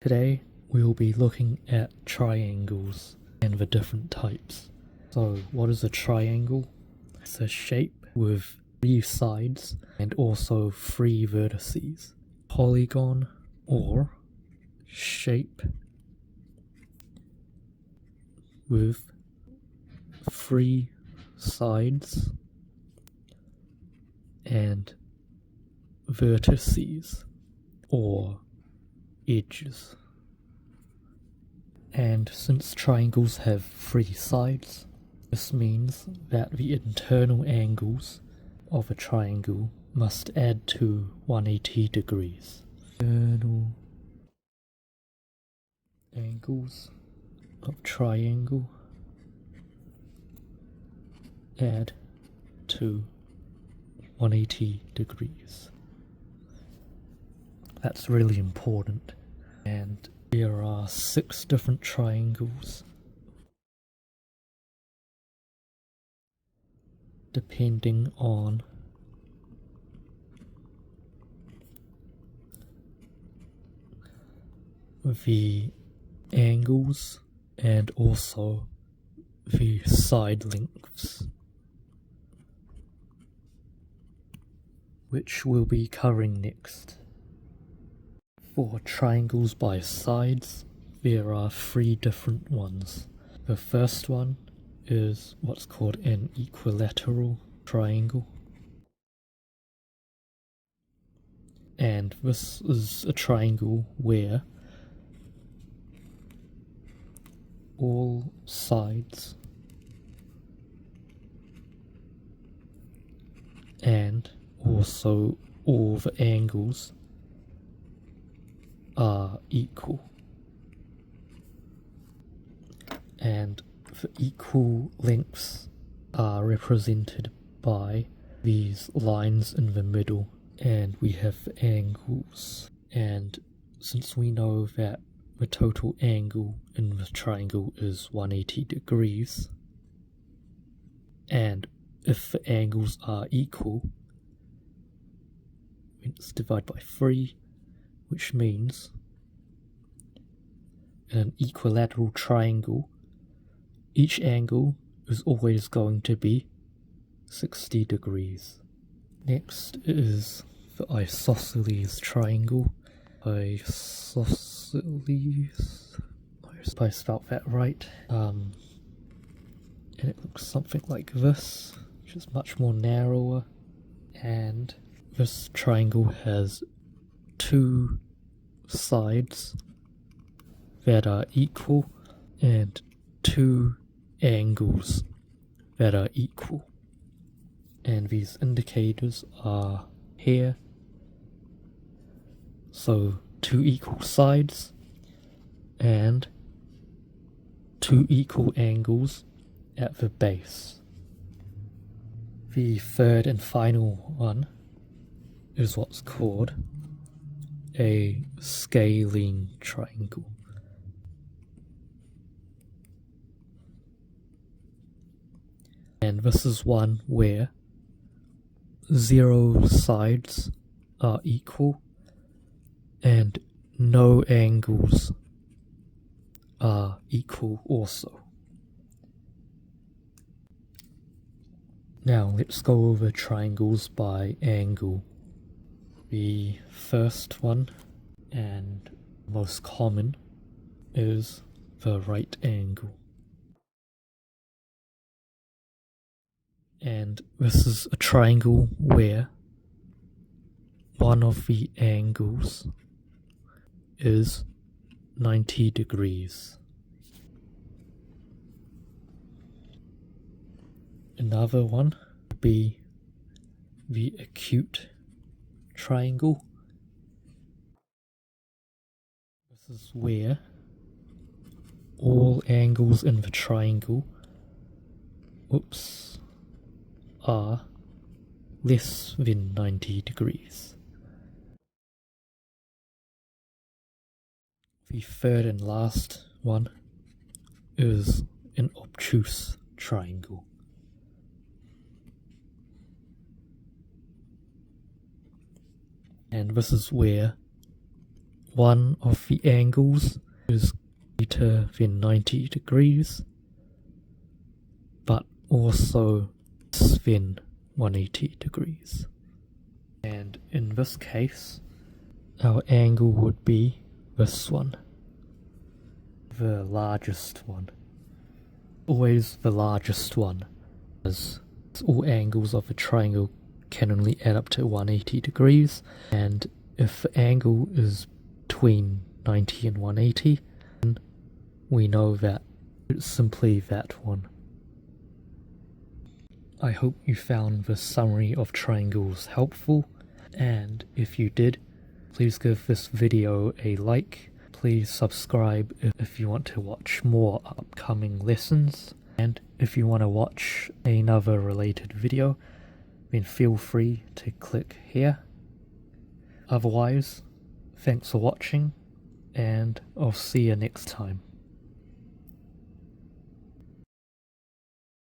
Today we'll be looking at triangles and the different types. So what is a triangle? It's a shape with 3 sides and also 3 vertices. Polygon or shape with 3 sides and vertices or edges. And since triangles have 3 sides, this means that the internal angles of a triangle must add to 180 degrees. Internal angles of triangle add to 180 degrees. That's really important. And there are 6 different triangles depending on the angles and also the side lengths, which we'll be covering next. For triangles by sides, there are 3 different ones. The first one is what's called an equilateral triangle. And this is a triangle where all sides and also all the angles are equal, and the equal lengths are represented by these lines in the middle, and we have angles. And since we know that the total angle in the triangle is 180 degrees, and if the angles are equal, it's divided by 3, which means in an equilateral triangle, each angle is always going to be 60 degrees. Next is the isosceles triangle. Isosceles, I hope I spelled that right. And it looks something like this, which is much more narrower, and this triangle has 2 sides that are equal and 2 angles that are equal. And these indicators are here. So 2 equal sides and 2 equal angles at the base. The third and final one is what's called a scalene triangle. And this is one where 0 sides are equal and no angles are equal also. Now let's go over triangles by angle. The first one and most common is the right angle. And this is a triangle where one of the angles is 90 degrees. Another one would be the acute triangle. This is where all angles in the triangle are less than 90 degrees. The third and last one is an obtuse triangle. And this is where one of the angles is greater than 90 degrees, but also less than 180 degrees. And in this case, our angle would be this one, the largest one. Always the largest one, as all angles of a triangle can only add up to 180 degrees, and if the angle is between 90 and 180, then we know that it's simply that one. I hope you found this summary of triangles helpful, and if you did, please give this video a like. Please subscribe if you want to watch more upcoming lessons, and if you want to watch another related video, then feel free to click here. Otherwise, thanks for watching, and I'll see you next time.